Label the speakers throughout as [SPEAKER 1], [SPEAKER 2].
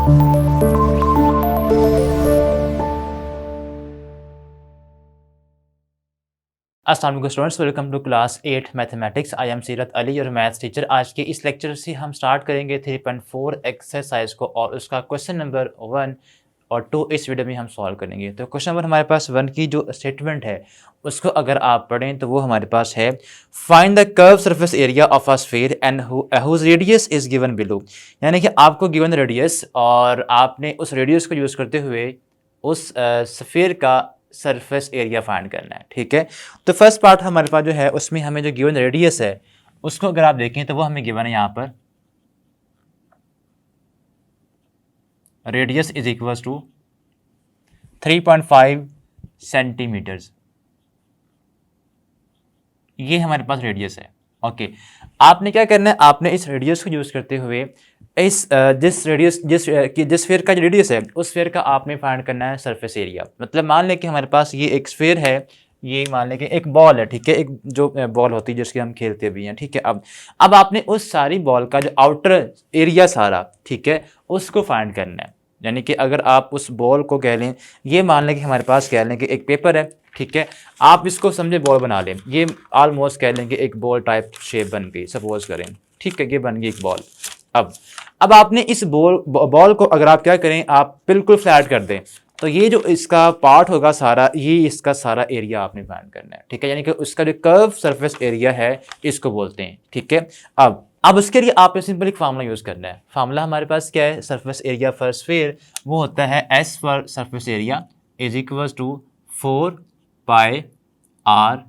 [SPEAKER 1] अस्सलाम वालेकुम students, welcome to class 8 mathematics. I am Seerat Ali और मैथ्स टीचर। आज के इस लेक्चर से हम स्टार्ट करेंगे 3.4 एक्सरसाइज को और उसका क्वेश्चन नंबर 1 और 2 इस वीडियो में हम सॉल्व करेंगे। तो क्वेश्चन नंबर हमारे पास 1 की जो स्टेटमेंट है उसको अगर आप पढ़ें तो वो हमारे पास है, find the curve surface area of a sphere and whose radius is given below. यानी कि आपको गिवन रेडियस और आपने उस रेडियस को यूज़ करते हुए उस स्फीयर का सरफेस एरिया फाइंड करना है। ठीक है, तो फर्स्ट पार्ट हमारे पास जो है उसमें हमें जो गिवन रेडियस है उसको अगर आप देखें तो वो हमें गिवन है यहाँ पर, radius is equals to 3.5 centimetres. ये हमारे पास रेडियस है। ओके, आपने क्या करना है, आपने इस रेडियस को यूज़ करते हुए इस जिस स्फीयर का जो रेडियस है उस स्फीयर का आपने फाइंड करना है सरफेस एरिया। मतलब मान लें कि हमारे पास ये एक स्फीयर है, ये मान लें कि एक बॉल है। ठीक है, एक जो बॉल होती है जिसकी हम खेलते भी हैं। ठीक है, अब आपने उस सारी बॉल का जो आउटर एरिया सारा, ठीक है, उसको फाइंड करना है। यानी कि अगर आप उस बॉल को कह लें, ये मान लें कि हमारे पास कह लें कि एक पेपर है। ठीक है, आप इसको समझे बॉल बना लें, ये ऑलमोस्ट कह लें कि एक बॉल टाइप शेप बन गई, सपोज करें। ठीक है, ये बन गई एक बॉल। अब आपने इस बॉल को अगर आप क्या करें, आप बिल्कुल फ्लैट कर दें तो ये जो इसका पार्ट होगा सारा, ये इसका सारा एरिया आपने फाइंड करना है। ठीक है, यानी कि उसका जो कर्व सरफेस एरिया है इसको बोलते हैं। ठीक है, अब उसके लिए आपने सिंपल एक फार्मूला यूज करना है। फार्मूला हमारे पास क्या है, सरफेस एरिया फॉर स्फीयर, वो होता है S for surface area is equal to 4 pi r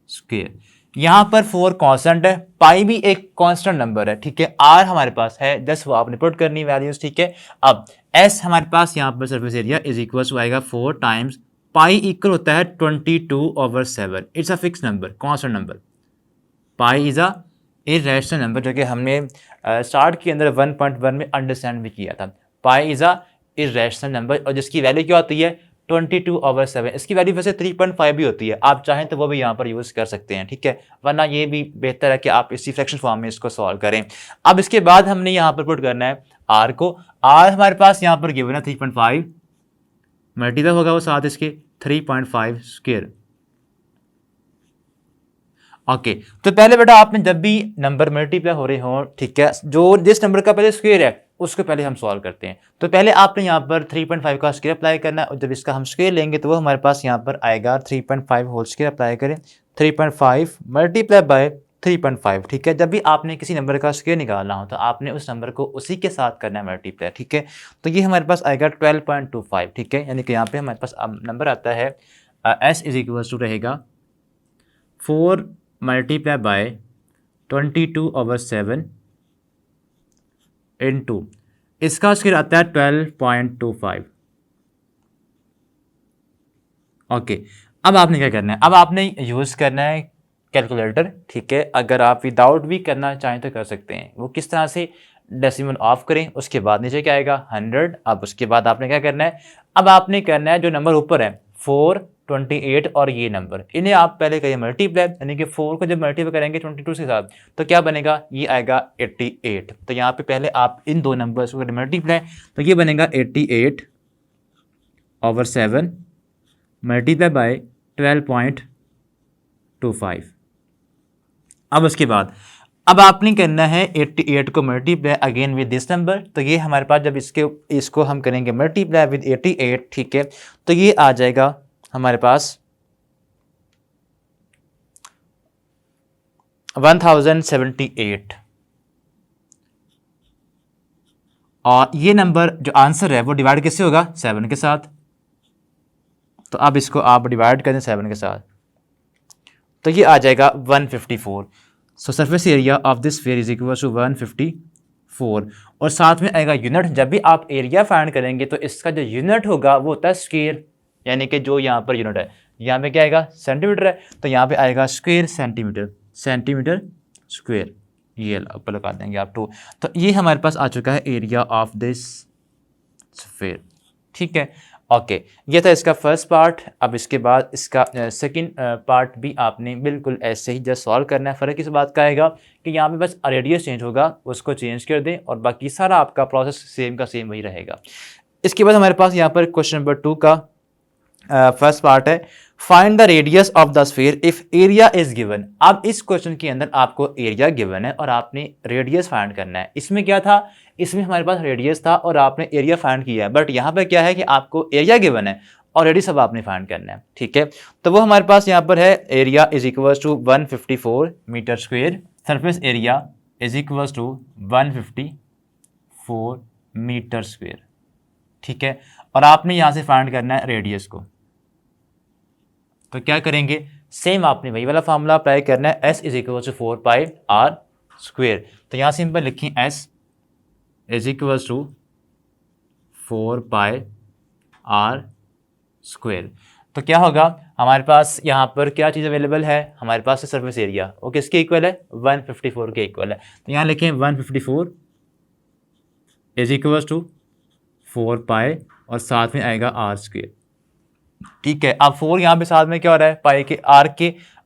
[SPEAKER 1] square. यहां पर 4 कांस्टेंट है, पाई भी एक कांस्टेंट नंबर है। ठीक है, आर हमारे पास है 10, वो आपने पुट करनी वैल्यूज। ठीक है, अब एस हमारे पास यहां पर surface area is equal to आएगा 4 टाइम्स पाई, इक्वल होता है 22/7। It's a fix number, constant number. Pi is a irrational number, जो कि हमने स्टार्ट के अंदर 1.1 में अंडरस्टैंड भी किया था। पाई इज अ इरेशनल नंबर और जिसकी वैल्यू क्या होती है 22/7। इसकी वैल्यू वैसे 3.5 भी होती है, आप चाहें तो वो भी यहाँ पर यूज़ कर सकते हैं। ठीक है, वरना ये भी बेहतर है कि आप इसी फ्रैक्शन फॉर्म में इसको सॉल्व करें। अब इसके बाद हमने यहाँ पर पुट करना है आर को। आर हमारे पास यहाँ पर गिवन है 3.5, मल्टीपल होगा वो साथ इसके 3.5 स्क्वायर। ओके, तो पहले बेटा आपने जब भी नंबर मल्टीप्लाई हो रहे हो, ठीक है, जो जिस नंबर का पहले स्क्वायर है उसको पहले हम सॉल्व करते हैं। तो पहले आपने यहाँ पर 3.5 का स्क्वायर अप्लाई करना है और जब इसका हम स्क्वायर लेंगे तो वो हमारे पास यहाँ पर आएगा 3.5 होल स्क्वायर। अप्लाई करें 3.5 मल्टीप्लाई बाय 3.5। ठीक है, जब भी आपने किसी नंबर का स्क्वायर निकालना हो तो आपने उस नंबर को उसी के साथ करना है मल्टीप्लाई। ठीक है, तो ये हमारे पास आएगा 12.25। ठीक है, यानी कि यहाँ पे हमारे पास नंबर आता है एस इज इक्वल टू रहेगा 4 मल्टीप्लाई बाय 22/7 इंटू इसका स्क्वायर आता है 12.25। ओके, अब आपने क्या करना है, अब आपने यूज़ करना है कैलकुलेटर। ठीक है, अगर आप विदाउट भी करना चाहें तो कर सकते हैं। वो किस तरह से, डेसिमल ऑफ करें, उसके बाद नीचे क्या आएगा 100। अब उसके बाद आपने क्या करना है, अब आपने करना है जो नंबर ऊपर है 4, 28 और ये नंबर, इन्हें आप पहले करिए मल्टीप्लाई। यानी कि 4 को जब मल्टीप्लाई करेंगे 22 के साथ तो क्या बनेगा, ये आएगा 88। तो यहाँ पे पहले आप इन दो नंबर्स को मल्टीप्लाई, तो ये बनेगा 88/7 मल्टीप्लाई बाय 12.25। अब उसके बाद अब आपने करना है 88 को multiply again with this number. तो ये हमारे पास जब इसको हम करेंगे मल्टीप्लाई विद 88, ठीक है, तो ये आ जाएगा हमारे पास 1078। और ये नंबर जो आंसर है वो डिवाइड किससे होगा, 7 के साथ। तो अब इसको आप डिवाइड करें 7 के साथ तो ये आ जाएगा 154। So surface area of this sphere is equal to 154। और साथ में आएगा यूनिट। जब भी आप एरिया फाइंड करेंगे तो इसका जो यूनिट होगा वो होता है स्क्वायर। यानी कि जो यहाँ पर यूनिट है, यहाँ पे क्या आएगा सेंटीमीटर है, तो यहाँ पे आएगा स्क्वायर सेंटीमीटर, सेंटीमीटर स्क्वायर। ये ऊपर लगा देंगे आप 2। तो ये हमारे पास आ चुका है एरिया ऑफ दिस स्फीयर। ठीक है, ओके, ये था इसका फर्स्ट पार्ट। अब इसके बाद इसका सेकंड पार्ट भी आपने बिल्कुल ऐसे ही जस्ट सॉल्व करना है। फ़र्क इस बात का आएगा कि यहाँ पे बस रेडियस चेंज होगा, उसको चेंज कर दें और बाकी सारा आपका प्रोसेस सेम का सेम वही रहेगा। इसके बाद हमारे पास यहाँ पर क्वेश्चन नंबर 2 का फर्स्ट पार्ट है, find the radius of the sphere if area is given. अब इस क्वेश्चन के अंदर आपको एरिया गिवन है और आपने रेडियस फाइंड करना है। इसमें क्या था, इसमें हमारे पास रेडियस था और आपने एरिया फाइंड किया है, बट यहाँ पे क्या है कि आपको एरिया गिवन है और रेडियस अब आपने फाइंड करना है। ठीक है, तो वो हमारे पास यहाँ पर है, area is equal to 154 metre square, surface area is equal to 154 metre square. ठीक है, और आपने यहाँ से फाइंड करना है रेडियस को। तो क्या करेंगे, सेम आपने वही वाला फार्मूला अप्लाई करना है, s is equal to 4 pi r square. तो यहाँ सिंपल लिखें s is equal to 4 pi r square. तो क्या होगा, हमारे पास यहाँ पर क्या चीज़ अवेलेबल है, हमारे पास है सरफेस एरिया, वो किसके इक्वल है, 154 के इक्वल है। तो यहाँ लिखें 154 इज इक्वल टू 4 पाई और साथ में आएगा r स्क्वेयर। ठीक है, अब 4 यहाँ पे साथ में क्या हो रहा है, पाई के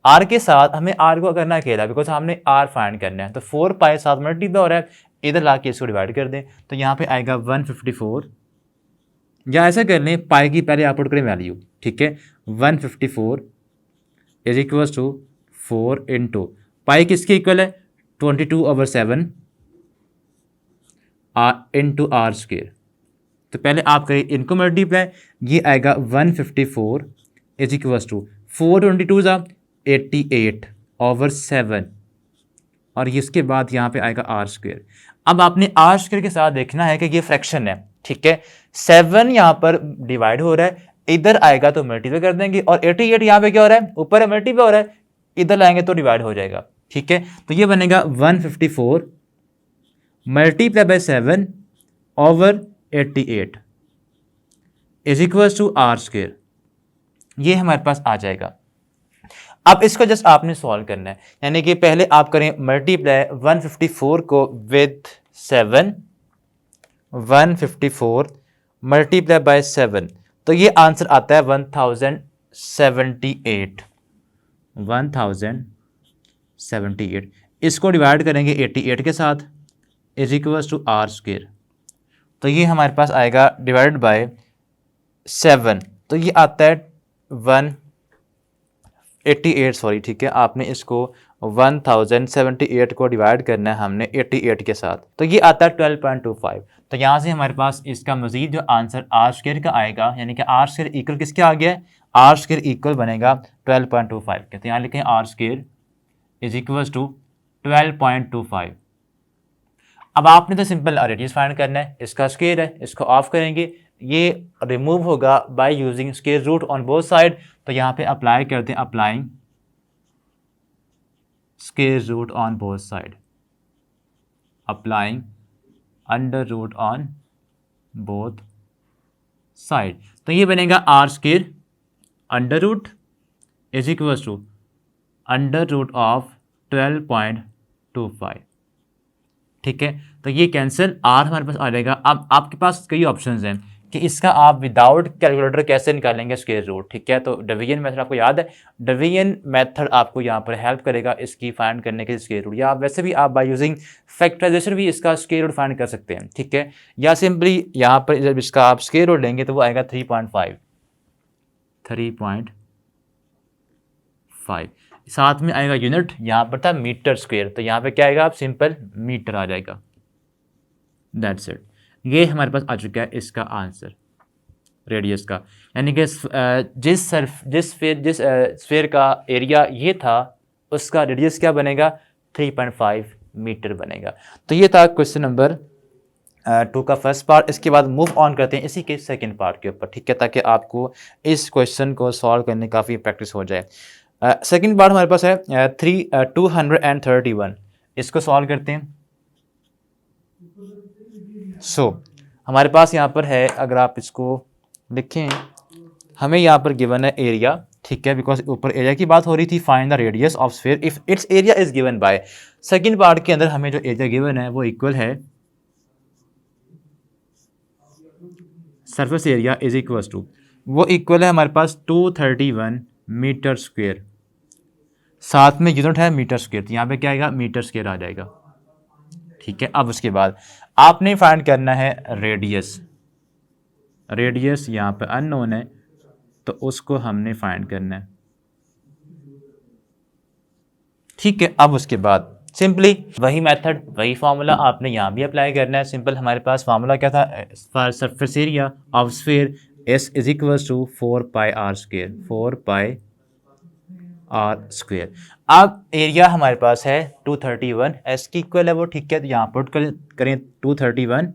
[SPEAKER 1] आर के साथ हमें आर को करना अकेला, बिकॉज हमने आर फाइंड करना है। तो 4 पाई साथ मल्टीप्लाई हो रहा है, इधर ला के इसको डिवाइड कर दें तो यहाँ पे आएगा 154, या ऐसा कर लें पाई की पहले आप पुट करें वैल्यू। ठीक है, 154 is equal to 4 into pi किसके इक्वल है, 22/7 इंटू आर स्क्वेयर। तो पहले आप करें इनको मल्टीप्लाई, ये आएगा 154 इज इक्वल टू 422 88/7 और इसके बाद यहाँ पे आएगा आर स्क्वेयर। अब आपने आर स्क्वेयर के साथ देखना है कि ये फ्रैक्शन है। ठीक है, 7 यहाँ पर डिवाइड हो रहा है, इधर आएगा तो मल्टीप्लाई कर देंगे, और 88 यहाँ पे क्या हो रहा है, ऊपर है मल्टीप्लाई हो रहा है, इधर लाएंगे तो डिवाइड हो जाएगा। ठीक है, तो ये बनेगा 154 multiply by 7 over 88 is equal to r square. ये हमारे पास आ जाएगा। अब इसको जस्ट आपने सॉल्व करना है, यानी कि पहले आप करें मल्टीप्लाई 154 को विद 7, 154 मल्टीप्लाई बाय 7, तो ये आंसर आता है 1078। 1078 इसको डिवाइड करेंगे 88 के साथ is equal to r square. तो ये हमारे पास आएगा डिवाइड बाय 7, तो ये आता है 188 सॉरी। ठीक है, आपने इसको 1078 को डिवाइड करना है हमने 88 के साथ, तो ये आता है 12.25। तो यहाँ से हमारे पास इसका मजीद जो आंसर आर स्क्वायर का आएगा, यानी कि आर स्क्वायर इक्वल किसके आ गया है, आर स्क्वायर इक्वल बनेगा 12.25 के। तो यहाँ लिखें r square is equal to 12.25। अब आपने तो सिंपल रेडियस फाइंड करना है, इसका स्क्वायर है, इसको ऑफ करेंगे, ये रिमूव होगा by using square root on both side. तो यहाँ पे अप्लाई करते हैं, applying square root on both side, applying under root on both side. तो ये बनेगा r square under root is equal to under root of 12.25। ठीक है, तो ये कैंसिल, आर हमारे पास आ जाएगा। अब आपके पास कई ऑप्शंस हैं कि इसका आप विदाउट कैलकुलेटर कैसे निकालेंगे स्क्वायर रूट। ठीक है, तो डिवीजन मेथड आपको याद है, डिवीजन मेथड आपको यहाँ पर हेल्प करेगा इसकी फाइंड करने के स्क्वायर रूट, या आप वैसे भी आप बाय यूजिंग फैक्टराइजेशन भी इसका स्क्वायर रूट फाइंड कर सकते हैं। ठीक है, या सिंपली यहाँ पर जब इसका आप स्क्वायर रूट लेंगे तो वो आएगा 3.5, साथ में आएगा यूनिट, यहाँ पर था मीटर स्क्वायर, तो यहाँ पे क्या आएगा, आप सिंपल मीटर आ जाएगा। दैट्स इट, ये हमारे पास आ चुका है इसका आंसर रेडियस का, यानी कि जिस स्फीयर का एरिया ये था उसका रेडियस क्या बनेगा, 3.5 मीटर बनेगा। तो ये था क्वेश्चन नंबर 2 का फर्स्ट पार्ट। इसके बाद मूव ऑन करते हैं इसी के सेकंड पार्ट के ऊपर। ठीक है, ताकि आपको इस क्वेश्चन को सॉल्व करने काफ़ी प्रैक्टिस हो जाए। सेकंड पार्ट हमारे पास है 231, इसको सॉल्व करते हैं। हमारे पास यहाँ पर है, अगर आप इसको लिखें, हमें यहाँ पर गिवन है एरिया। ठीक है, बिकॉज ऊपर एरिया की बात हो रही थी, find the radius of sphere if it's area is given by. Second part के अंदर हमें जो एरिया गिवन है वो इक्वल है surface area is equal to, वो इक्वल है हमारे पास 231 मीटर स्क्वेयर, साथ में यूनिट है मीटर स्क्वेयर, तो यहाँ पे क्या आएगा मीटर स्क्वेयर आ जाएगा। ठीक है, अब उसके बाद आपने फाइंड करना है रेडियस। रेडियस यहाँ पे अननोन है तो उसको हमने फाइंड करना है। ठीक है, अब उसके बाद सिंपली वही मेथड वही फार्मूला आपने यहाँ भी अप्लाई करना है। सिंपल हमारे पास फार्मूला क्या था for surface area of sphere, S is equal to 4 pi r square, 4 pi r square. अब एरिया हमारे पास है 231, एस की इक्वल है वो, ठीक है, तो यहाँ पुट करें 231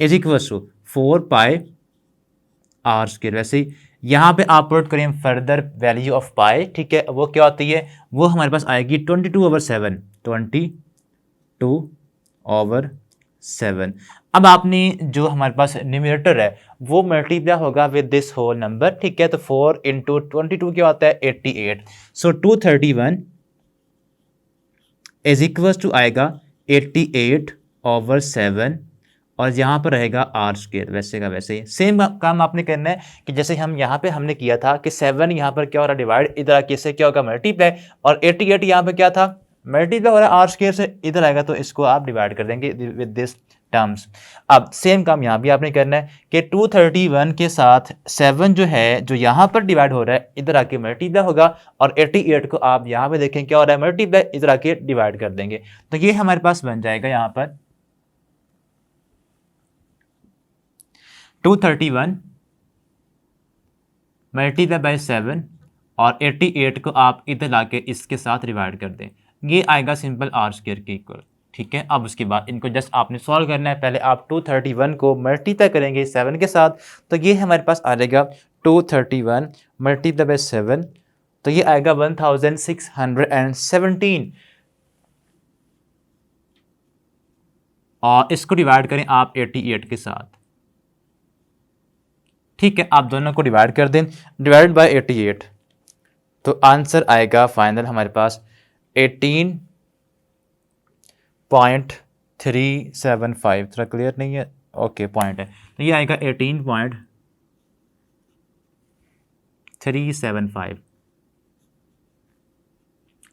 [SPEAKER 1] is equal to 4 pi r square. वैसे ही यहाँ पे आप पुट करें फर्दर वैल्यू ऑफ पाई, ठीक है, वो क्या होती है, वो हमारे पास आएगी 22/7, 22/7। अब आपने जो हमारे पास न्यूमरेटर है वो मल्टीप्लाई होगा विद दिस होल नंबर, ठीक है, तो 4 इंटू 22 क्या होता है 88। सो 231 इज इक्वल टू आएगा 88/7 और यहाँ पर रहेगा आर स्क्वेयर। वैसे का वैसे ही सेम काम आपने करना है कि जैसे हम यहाँ पे हमने किया था कि 7 यहाँ पर क्या हो रहा है डिवाइड, इधर आके इससे क्या होगा मल्टीप्लाई, और 88 यहाँ पे क्या था मल्टीप्लाई हो रहा है आर स्क्वेयर से, इधर आएगा तो इसको आप डिवाइड कर देंगे विद दिस टर्म्स। अब सेम काम यहाँ भी आपने करना है कि 231 के साथ 7 जो है जो यहाँ पर डिवाइड हो रहा है इधर आके मल्टीप्लाई होगा, और 88 को आप यहाँ पे देखें क्या हो रहा है मल्टीप्लाई, इधर आके डिवाइड कर देंगे, तो ये हमारे पास बन जाएगा यहाँ पर 231 मल्टीप्लाई बाई 7 और 88 को आप इधर लाके इसके साथ डिवाइड कर दें, ये आएगा सिंपल आर स्क्वायर के इक्वल। ठीक है, अब उसके बाद इनको जस्ट आपने सॉल्व करना है। पहले आप 231 को मल्टीप्लाई करेंगे 7 के साथ, तो ये हमारे पास आ जाएगा 231 मल्टीप्लाई बाई 7, तो ये आएगा 1617, और इसको डिवाइड करें आप 88 के साथ। ठीक है, आप दोनों को डिवाइड कर दें, डिवाइड बाय 88, तो आंसर आएगा फाइनल हमारे पास 18.375। थोड़ा क्लियर नहीं है, ओके पॉइंट है, तो ये आएगा 18.375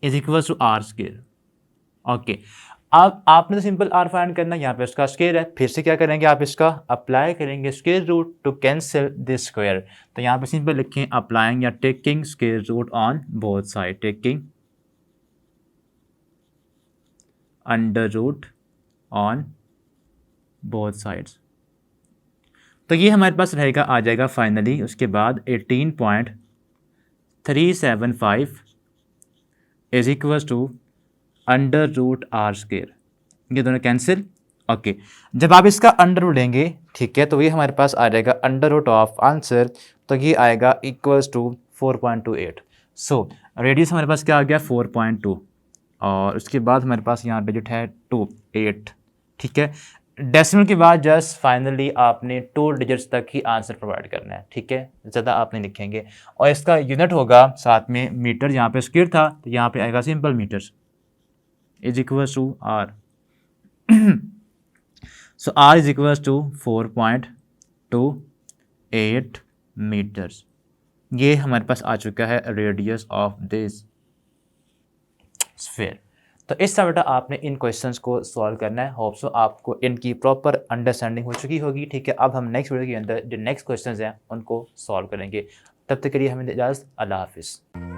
[SPEAKER 1] is equal to r square. Okay, अब आपने तो सिंपल आर फाइंड करना, यहाँ पे उसका स्क्वायर है, फिर से क्या करेंगे आप इसका अप्लाई करेंगे square root to cancel this square, तो यहाँ पे सिंपल लिखें अप्लाइंग या taking square root on both side, taking under root on both sides, तो ये हमारे पास रहेगा आ जाएगा फाइनली उसके बाद 18.375 is equal to under root r square, ये दोनों कैंसिल। ओके, जब आप इसका अंडर रूट लेंगे, ठीक है, तो ये हमारे पास आ जाएगा अंडर रूट ऑफ आंसर, तो ये आएगा इक्वल्स टू 4.28। सो रेडियस हमारे पास क्या आ गया 4.2, और उसके बाद हमारे पास यहाँ डिजिट है 28। ठीक है, डेसिमल के बाद जस्ट फाइनली आपने 2 डिजिट्स तक ही आंसर प्रोवाइड करना है। ठीक है, ज़्यादा आप नहीं लिखेंगे, और इसका यूनिट होगा साथ में मीटर, यहाँ पे स्क्वायर था तो यहाँ पे आएगा simple metres is equals to R. So R is equals to 4.28 meters. ये हमारे पास आ चुका है रेडियस ऑफ दिस स्फीयर। तो इस तरह बेटा आपने इन क्वेश्चंस को सॉल्व करना है। होप सो आपको इनकी प्रॉपर अंडरस्टैंडिंग हो चुकी होगी। ठीक है, अब हम नेक्स्ट वीडियो के अंदर जो नेक्स्ट क्वेश्चंस हैं उनको सॉल्व करेंगे। तब तक के लिए हमें इजाज़त, अल्लाह हाफिज़।